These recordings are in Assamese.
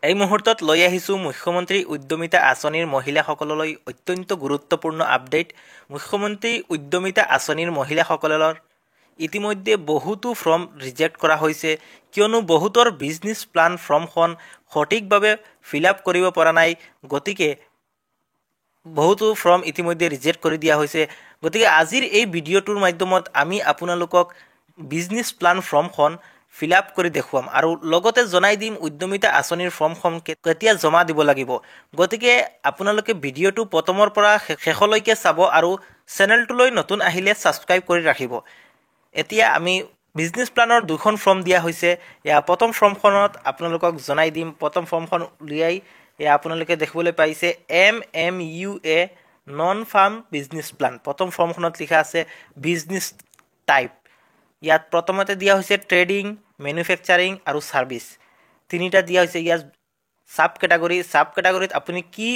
এই মুহূৰ্তত লৈ আহিছোঁ মুখ্যমন্ত্ৰী উদ্যমিতা আঁচনিৰ মহিলাসকললৈ অত্যন্ত গুৰুত্বপূৰ্ণ আপডেট। মুখ্যমন্ত্ৰী উদ্যমিতা আঁচনিৰ মহিলাসকলৰ ইতিমধ্যে বহুতো ফৰ্ম ৰিজেক্ট কৰা হৈছে, কিয়নো বহুতৰ বিজনেছ প্লান ফৰ্মখন সঠিকভাৱে ফিল আপ কৰিব পৰা নাই। গতিকে বহুতো ফৰ্ম ইতিমধ্যে ৰিজেক্ট কৰি দিয়া হৈছে। গতিকে আজিৰ এই ভিডিঅ'টোৰ মাধ্যমত আমি আপোনালোকক বিজনেছ প্লান ফৰ্মখন ফিল আপ কৰি দেখুৱাম আৰু লগতে জনাই দিম উদ্যমিতা আঁচনিৰ ফৰ্মখন কেতিয়া জমা দিব লাগিব। গতিকে আপোনালোকে ভিডিঅ'টো প্ৰথমৰ পৰা শেষলৈকে চাব আৰু চেনেলটোলৈ নতুন আহিলে ছাবস্ক্ৰাইব কৰি ৰাখিব। এতিয়া আমি বিজনেছ প্লানৰ দুখন ফৰ্ম দিয়া হৈছে। প্ৰথম ফৰ্মখনত আপোনালোকক জনাই দিম। প্ৰথম ফৰ্মখন উলিয়াই আপোনালোকে দেখিবলৈ পাইছে MMUA non farm business plan. প্ৰথম ফৰ্মখনত লিখা আছে বিজনেছ টাইপ। ইয়াত প্ৰথমতে দিয়া হৈছে ট্ৰেডিং, মেনুফেকচাৰিং আৰু ছাৰ্ভিচ। তিনিটা দিয়া হৈছে। ইয়াত সাব কেটাগৰীত আপুনি কি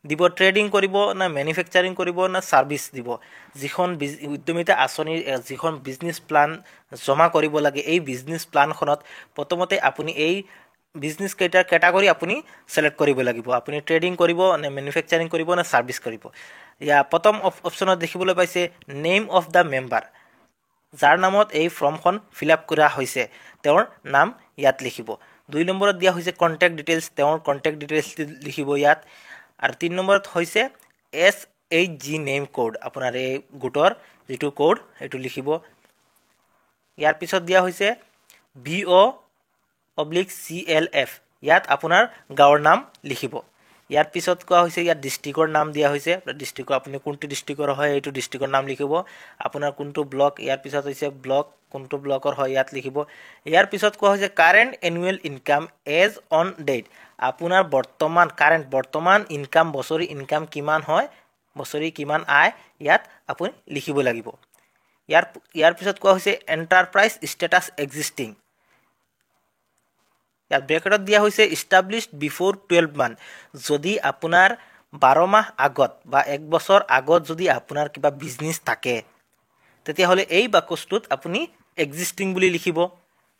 দিব, ট্ৰেডিং কৰিব না মেনুফেকচাৰিং কৰিব না ছাৰ্ভিচ দিব। যিখন উদ্যমিতা আঁচনিৰ যিখন বিজনেছ প্লান জমা কৰিব লাগে, এই বিজনেছ প্লানখনত প্ৰথমতে আপুনি এই বিজনেছ কেটাগৰী আপুনি ছিলেক্ট কৰিব লাগিব। আপুনি ট্ৰেডিং কৰিব নে মেনুফেকচাৰিং কৰিব নে ছাৰ্ভিচ কৰিব। ইয়াৰ প্ৰথম অপশ্যনত দেখিবলৈ পাইছে নেম অফ দ্য মেম্বাৰ। যাৰ নামত এই ফৰ্মখন ফিল আপ কৰা হৈছে তেওঁৰ নাম ইয়াত লিখিব। 2 নম্বৰত দিয়া হৈছে কণ্টেক্ট ডিটেইলছ, তেওঁৰ কণ্টেক্ট ডিটেইলছ লিখিব ইয়াত। আৰু 3 নম্বৰত হৈছে SHG নেম কোড, আপোনাৰ এই গোটৰ যিটো কোড সেইটো লিখিব। ইয়াৰ পিছত দিয়া হৈছে VO/CLF, ইয়াত আপোনাৰ গাঁৱৰ নাম লিখিব। ইয়াৰ পিছত কোৱা হৈছে ইয়াত ডিষ্ট্ৰিক্টৰ নাম দিয়া হৈছে। ডিষ্ট্ৰিক্টৰ আপুনি কোনটো ডিষ্ট্ৰিক্টৰ হয় এইটো ডিষ্ট্ৰিক্টৰ নাম লিখিব। আপোনাৰ কোনটো ব্লক, ইয়াৰ পিছত হৈছে ব্লক, কোনটো ব্লকৰ হয় ইয়াত লিখিব। ইয়াৰ পিছত কোৱা হৈছে current annual income as on date, আপোনাৰ বৰ্তমান ইনকাম, বছৰি ইনকাম কিমান হয়, বছৰি কিমান আয় ইয়াত আপুনি লিখিব লাগিব। ইয়াৰ পিছত কোৱা হৈছে এণ্টাৰপ্ৰাইজ ষ্টেটাছ এক্সিষ্টিং। ইয়াত ব্ৰেকেটত দিয়া হৈছে ইষ্টাব্লিছড বিফ'ৰ 12 মান্থ। যদি আপোনাৰ 12 মাহ আগত বা 1 বছৰ আগত যদি আপোনাৰ কিবা বিজনেছ থাকে, তেতিয়াহ'লে এই বাকচটোত আপুনি এক্সিষ্টিং বুলি লিখিব।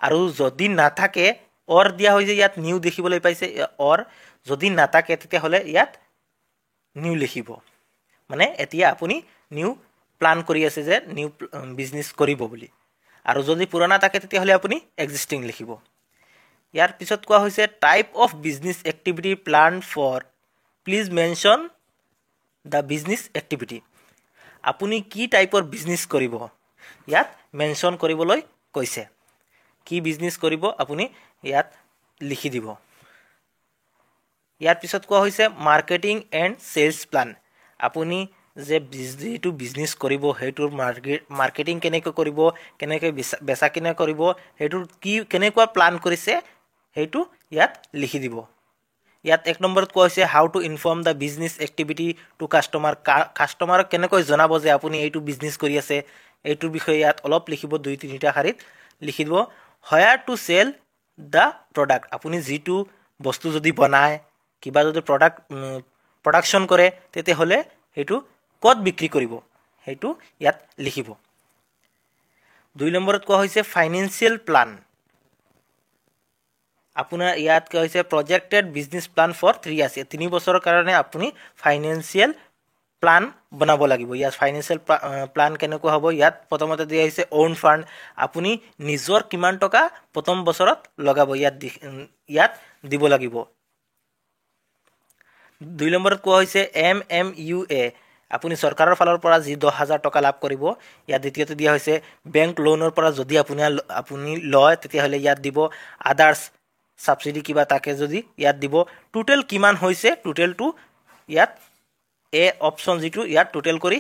আৰু যদি নাথাকে অৰ দিয়া হৈছে, ইয়াত নিউ দেখিবলৈ পাইছে অৰ, যদি নাথাকে তেতিয়াহ'লে ইয়াত নিউ লিখিব। মানে এতিয়া আপুনি নিউ প্লান কৰি আছে যে নিউ বিজনেছ কৰিব বুলি। আৰু যদি পুৰণা থাকে তেতিয়াহ'লে আপুনি এক্সিষ্টিং লিখিব। ইয়াৰ পিছত কোৱা হৈছে type of business activity plan for, please mention the business activity. আপুনি কি টাইপৰ বিজনেছ কৰিব ইয়াত মেনশ্যন কৰিবলৈ কৈছে। কি বিজনেছ কৰিব আপুনি ইয়াত লিখি দিব। ইয়াৰ পিছত কোৱা হৈছে মাৰ্কেটিং এণ্ড চেলছ প্লান। আপুনি যে যিটো বিজনেছ কৰিব সেইটোৰ মাৰ্কেটিং কেনেকৈ কৰিব, কেনেকৈ বেচা কিনা কৰিব, সেইটোৰ কেনেকুৱা প্লান কৰিছে সেইটো ইয়াত লিখি দিব। ইয়াত 1 নম্বৰত কোৱা হৈছে how to inform the business activity to customer. কাষ্টমাৰক কেনেকৈ জনাব যে আপুনি এইটো বিজনেছ কৰি আছে, এইটোৰ বিষয়ে ইয়াত অলপ লিখিব। 2-3টা শাৰীত লিখি দিব। Where to sell the product, আপুনি যিটো বস্তু যদি বনায়, কিবা যদি প্ৰডাকশ্যন কৰে, তেতিয়াহ'লে সেইটো ক'ত বিক্ৰী কৰিব সেইটো ইয়াত লিখিব। 2 নম্বৰত কোৱা হৈছে ফাইনেন্সিয়েল প্লান। আপোনাৰ ইয়াত কোৱা হৈছে projected business plan for 3 years, 3 বছৰৰ কাৰণে আপুনি ফাইনেন্সিয়েল প্লান বনাব লাগিব। ইয়াত ফাইনেন্সিয়েল প্লান কেনেকুৱা হ'ব, ইয়াত প্ৰথমতে দিয়া হৈছে অ'ন ফাণ্ড, আপুনি নিজৰ কিমান টকা প্ৰথম বছৰত লগাব ইয়াত দিব লাগিব। 2 নম্বৰত কোৱা হৈছে MMUA, আপুনি চৰকাৰৰ ফালৰ পৰা যি 10,000 টকা লাভ কৰিব। ইয়াত দ্বিতীয়তে দিয়া হৈছে বেংক লোনৰ পৰা যদি আপুনি লয় তেতিয়াহ'লে ইয়াত দিব। আদাৰ্ছ ছাবচিডি কিবা থাকে যদি ইয়াত দিব। টোটেল কিমান হৈছে, টোটেলটো ইয়াত অপশ্যন যিটো ইয়াত টোটেল কৰি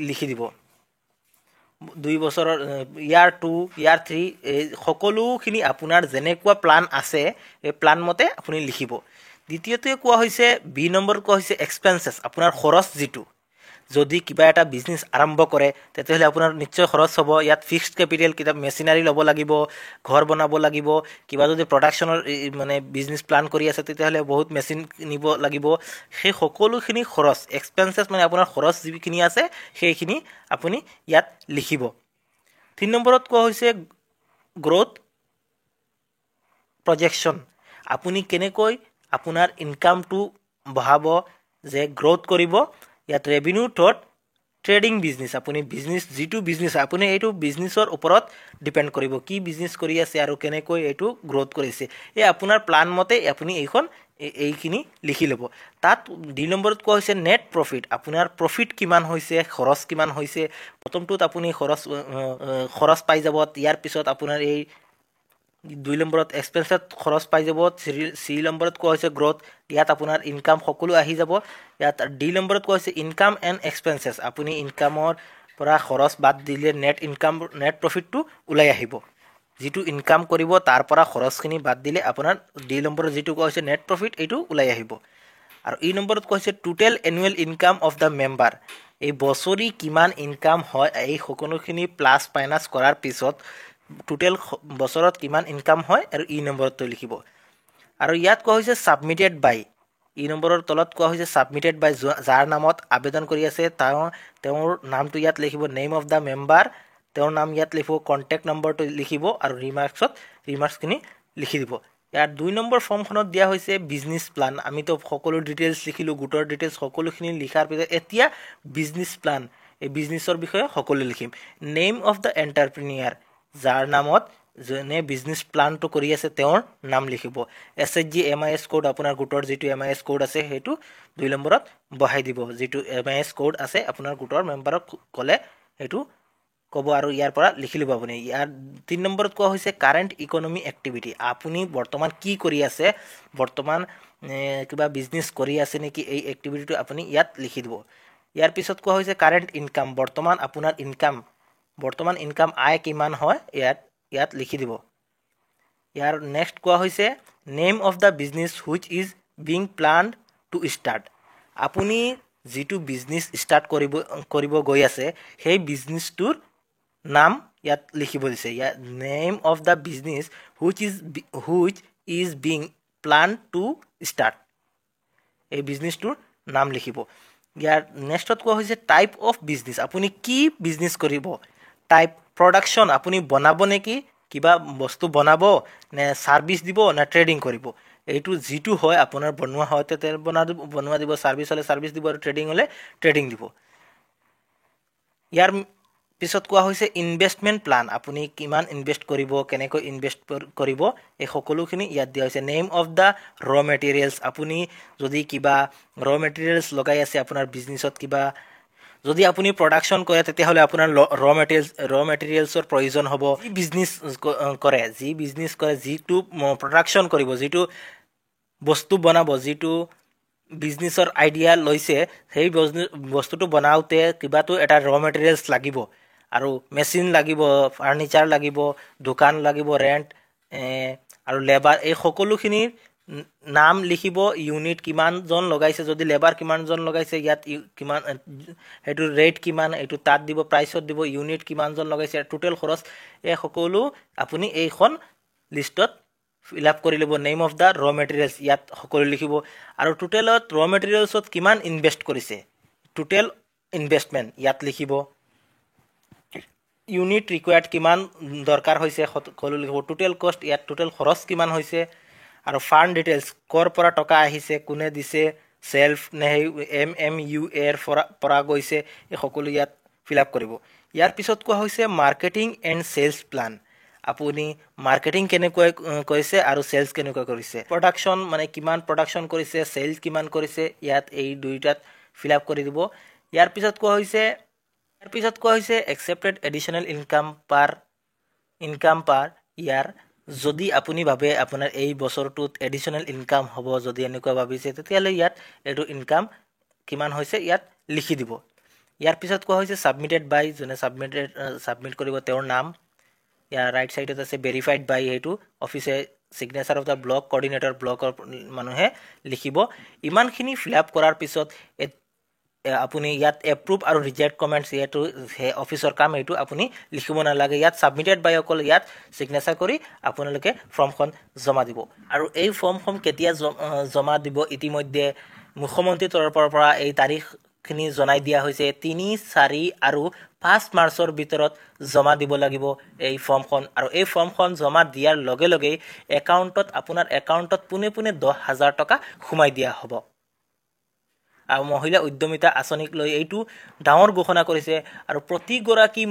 লিখি দিব। 2 বছৰৰ ইয়াৰ 2, ইয়াৰ 3, এই সকলোখিনি আপোনাৰ যেনেকুৱা প্লান আছে এই প্লান মতে আপুনি লিখিব। দ্বিতীয়তে কোৱা হৈছে বি নম্বৰ কোৱা হৈছে এক্সপেন্সেছ, আপোনাৰ খৰচ যিটো। যদি কিবা এটা বিজনেছ আৰম্ভ কৰে তেতিয়াহ'লে আপোনাৰ নিশ্চয় খৰচ হ'ব। ইয়াত ফিক্সড কেপিটেল, কিবা মেচিনাৰী ল'ব লাগিব, ঘৰ বনাব লাগিব। কিবা যদি প্ৰডাকশ্যনৰ মানে বিজনেছ প্লান কৰি আছে তেতিয়াহ'লে বহুত মেচিন নিব লাগিব। সেই সকলোখিনি খৰচ, এক্সপেন্সেছ মানে আপোনাৰ খৰচ যিখিনি আছে সেইখিনি আপুনি ইয়াত লিখিব। 3 নম্বৰত কোৱা হৈছে গ্ৰ'থ প্ৰজেকশ্যন, আপুনি কেনেকৈ আপোনাৰ ইনকামটো বঢ়াব যে গ্ৰোথ কৰিব ইয়াত ৰেভিনিউ থ্ৰুত ট্ৰেডিং বিজনেছ আপুনি বিজনেছ যিটো বিজনেছ আপুনি এইটো বিজনেছৰ ওপৰত ডিপেণ্ড কৰিব কি বিজনেছ কৰি আছে আৰু কেনেকৈ এইটো গ্ৰোথ কৰিছে এই আপোনাৰ প্লান মতে আপুনি এইখিনি লিখি ল'ব তাত 2 নম্বৰত কোৱা হৈছে নেট প্ৰফিট আপোনাৰ প্ৰফিট কিমান হৈছে খৰচ কিমান হৈছে প্ৰথমটোত আপুনি খৰচ পাই যাব ইয়াৰ পিছত আপোনাৰ এই 2 নম্বৰত এক্সপেন্সত খৰচ পাই যাব 3 নম্বৰত কোৱা হৈছে গ্ৰোথ ইয়াত আপোনাৰ ইনকাম সকলো আহি যাব ইয়াত ডি নম্বৰত কোৱা হৈছে ইনকাম এণ্ড এক্সপেন্সেছ আপুনি ইনকামৰ পৰা খৰচ বাদ দিলে নেট প্ৰফিটটো ওলাই আহিব যিটো ইনকাম কৰিব তাৰ পৰা খৰচখিনি বাদ দিলে আপোনাৰ ডি নম্বৰত যিটো কোৱা হৈছে নেট প্ৰফিট এইটো ওলাই আহিব আৰু ই নম্বৰত কোৱা হৈছে total annual income of the member এই বছৰি কিমান ইনকাম হয় এই সকলোখিনি প্লাছ মাইনাছ কৰাৰ পিছত টোটেল বছৰত কিমান ইনকাম হয় আৰু ই নম্বৰত লিখিব আৰু ইয়াত কোৱা হৈছে সাবমিটেড বাই ই নম্বৰৰ তলত কোৱা হৈছে সাবমিটেড বাই যাৰ নামত আবেদন কৰি আছে তেওঁৰ নামটো ইয়াত লিখিব নেম অফ দ্য মেম্বাৰ তেওঁৰ নাম ইয়াত লিখিব কন্টেক্ট নম্বৰটো লিখিব আৰু ৰিমাৰ্কছখিনি লিখি দিব ইয়াত 2 নম্বৰ ফৰ্মখনত দিয়া হৈছে বিজনেছ প্লান আমিতো সকলো ডিটেইলছ লিখিলো গোটৰ ডিটেইলছ সকলোখিনি লিখাৰ পিছত এতিয়া বিজনেছ প্লান এই বিজনেছৰ বিষয়ে সকলো লিখিম নেম অফ দ্য এণ্টাৰপ্ৰেনিয়াৰ যাৰ নামত যোনে বিজনেছ প্লানটো কৰি আছে তেওঁৰ নাম লিখিব SHG MIS কোড আপোনাৰ গোটৰ যিটো MIS কোড আছে সেইটো 2 নম্বৰত বহাই দিব যিটো MIS কোড আছে আপোনাৰ গোটৰ মেম্বাৰক ক'লে সেইটো ক'ব আৰু ইয়াৰ পৰা লিখি ল'ব আপুনি ইয়াৰ 3 নম্বৰত কোৱা হৈছে কাৰেণ্ট ইকনমি এক্টিভিটি আপুনি বৰ্তমান কি কৰি আছে বৰ্তমান কিবা বিজনেছ কৰি আছে নেকি এই এক্টিভিটিটো আপুনি ইয়াত লিখি দিব ইয়াৰ পিছত কোৱা হৈছে কাৰেণ্ট ইনকাম বৰ্তমান আপোনাৰ ইনকাম আয় কিমান হয় ইয়াত লিখি দিব ইয়াৰ নেক্সট কোৱা হৈছে name of the business which is being planned to start আপুনি যিটো বিজনেছ ষ্টাৰ্ট কৰিব গৈ আছে সেই বিজনেছটোৰ নাম ইয়াত লিখিব দিছে ইয়াত name of the business which is being planned to start এই বিজনেছটোৰ নাম লিখিব ইয়াৰ নেক্সটত কোৱা হৈছে টাইপ অফ বিজনেছ আপুনি কি বিজনেছ কৰিব টাইপ প্ৰডাকশ্যন আপুনি বনাব নেকি কিবা বস্তু বনাব নে সাৰ্ভিস দিব না ট্ৰেডিং কৰিব এইটো যিটো হয় আপোনাৰ বনোৱা হয়তে তেল বনোৱা দিব সাৰ্ভিস হলে সাৰ্ভিস দিব আৰু ট্ৰেডিং হলে ট্ৰেডিং দিব ইয়াৰ পিছত কোৱা হৈছে ইনভেষ্টমেন্ট প্লান আপুনি কিমান ইনভেষ্ট কৰিব কেনেকৈ ইনভেষ্ট কৰিব এই সকলোখিনি ইয়াত দিয়া হৈছে নেম অফ দা ৰ মেটেৰিয়েলছ আপুনি যদি কিবা ৰ মেটেৰিয়েলছ লগাই আছে আপোনাৰ বিজনেছত কিবা যদি আপুনি প্ৰডাকশন কৰে তেতিয়াহলে আপোনাৰ ৰ মেটেৰিয়েলছৰ প্ৰয়োজন হ'ব যি বিজনেছ কৰে যিটো প্ৰডাকশন কৰিব যিটো বস্তু বনাব যিটো বিজনেছৰ আইডিয়া লৈছে সেই বস্তুটো বনাওতে কিবাটো এটা ৰ মেটেৰিয়েলছ লাগিব আৰু মেচিন লাগিব ফাৰ্নিচাৰ লাগিব দোকান লাগিব ৰেন্ট আৰু লেবাৰ এই সকলোখিনিৰ নাম লিখিব ইউনিট কিমান জন লগাইছে যদি লেবাৰ কিমান জন লগাইছে ইয়াত কিমান হেতু ৰেট কিমান এটো তাত দিব প্ৰাইসত দিব ইউনিট কিমান জন লগাইছে টোটাল খৰচ এই সকলো আপুনি এইখন লিষ্টত ফিল আপ কৰি লব নেম অফ দা ৰ মেটেৰিয়েলছ ইয়াত সকলো লিখিব আৰু টোটালত ৰ মেটেৰিয়েলছত কিমান ইনভেষ্ট কৰিছে টোটাল ইনভেষ্টমেন্ট ইয়াত লিখিব ইউনিট ৰিকোয়াৰ্ড কিমান দৰকাৰ হৈছে সকলো লিখিব টোটাল কষ্ট ইয়াত টোটাল খৰচ কিমান হৈছে আৰু ফান্ড ডিটেইলছ কৰ পৰা টকা আহিছে কোনে দিছে সেলফ নে MMU এৰ পৰা গৈছে এই সকলো ইয়াত ফিল আপ কৰিব ইয়াৰ পিছত কোৱা হৈছে মাৰ্কেটিং এণ্ড সেলছ প্লান আপুনি মাৰ্কেটিং কেনেকৈ কৰিছে আৰু সেলছ কেনেকৈ কৰিছে প্ৰডাকশন মানে কিমান প্ৰডাকশন কৰিছে সেলছ কিমান কৰিছে ইয়াত এই দুইটাত ফিল আপ কৰি দিব ইয়াৰ পিছত কোৱা হৈছে একসেপ্টেড এডিশনাল ইনকাম পাৰ ইয়াৰ যদি আপুনি ভাবে আপোনাৰ এই বছৰটোত এডিশনাল ইনকাম হ'ব যদি এনেকুৱা ভাবিছে তেতিয়ালে ইয়াত এটো ইনকাম কিমান হৈছে ইয়াত লিখি দিব ইয়াৰ পিছত কোৱা হৈছে সাবমিটেড বাই জনে সাবমিট কৰিব তেওঁৰ নাম ইয়াৰ ৰাইট সাইডত আছে ভেৰিফাইড বাই হেতু অফিসে signature of the block coordinator ব্লকৰ মানুহে লিখিব ইমানখিনি ফিল আপ কৰাৰ পিছত আপুনি ইয়াত এপ্ৰুভ আৰু ৰিজেক্ট কমেন্টছ ইয়াটো অফিসৰ কাম এটো আপুনি লিখিব না লাগে ইয়াত সাবমিটেড বাই অকল ইয়াত সিগনেচাৰ কৰি আপোনালোকে ফৰ্মখন জমা দিব আৰু এই ফৰ্মখন কেতিয়া জমা দিব ইতিমধ্যে মুখ্যমন্ত্ৰীৰ তৰফৰ পৰা এই তাৰিখ খিনি জনাই দিয়া হৈছে 3, 4 আৰু 5 মাৰ্চৰ ভিতৰত জমা দিব লাগিব এই ফৰ্মখন আৰু এই ফৰ্মখন জমা দিয়াৰ লগে লগে আপোনাৰ একাউণ্টত পোনে 10,000 টকা সোমাই দিয়া হ'ব আৰু মহিলা উদ্যমিতা আঁচনিক লৈ এইটো ডাঙৰ ঘোষণা কৰিছে আৰু প্ৰতিগৰাকী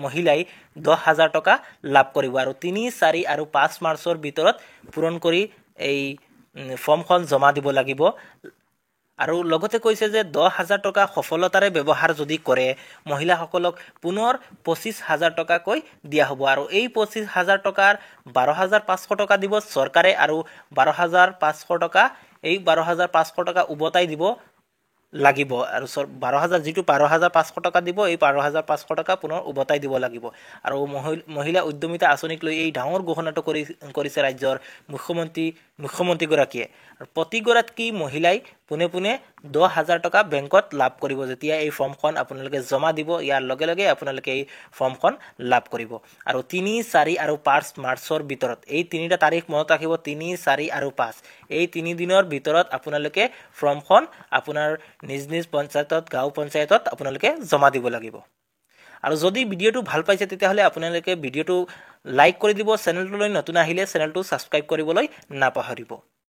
মহিলাই 10,000 টকা লাভ কৰিব আৰু 3, 4 আৰু 5 মাৰ্চৰ ভিতৰত পূৰণ কৰি এই ফৰ্মখন জমা দিব লাগিব আৰু লগতে কৈছে যে 10,000 টকা সফলতাৰে ব্যৱহাৰ যদি কৰে মহিলাসকলক পুনৰ 25,000 টকাকৈ দিয়া হ'ব আৰু এই 25,000 টকাৰ 12,500 টকা দিব চৰকাৰে আৰু 12,500 টকা এই 12,500 টকা উভতাই দিব লাগিব আৰু 12,500 টকা দিব এই 12,500 টকা পুনৰ উভতাই দিব লাগিব আৰু মহিলা উদ্যমিতা আঁচনিক লৈ এই ডাঙৰ ঘোষণাটো কৰিছে ৰাজ্যৰ মুখ্যমন্ত্ৰীগৰাকীয়ে আৰু প্ৰতিগৰাকী মহিলাই পোনে 10,000 টকা বেংকত লাভ কৰিব যেতিয়া এই ফৰ্মখন আপোনালোকে জমা দিব ইয়াৰ লগে লগে আপোনালোকে এই ফৰ্মখন লাভ কৰিব আৰু 3, 4 আৰু 5 মাৰ্চৰ ভিতৰত এই তিনিটা তাৰিখ মনত ৰাখিব 3, 4 আৰু 5 এই 3 দিনৰ ভিতৰত আপোনালোকে ফৰ্মখন আপোনাৰ নিজ পঞ্চায়তত গাঁও পঞ্চায়তত আপোনালোকে জমা দিব লাগিব আৰু যদি ভিডিঅ'টো ভাল পাইছে তেতিয়াহ'লে আপোনালোকে ভিডিঅ'টো লাইক কৰি দিব চেনেলটোলৈ নতুন আহিলে চেনেলটো ছাবস্ক্ৰাইব কৰিবলৈ নাপাহৰিব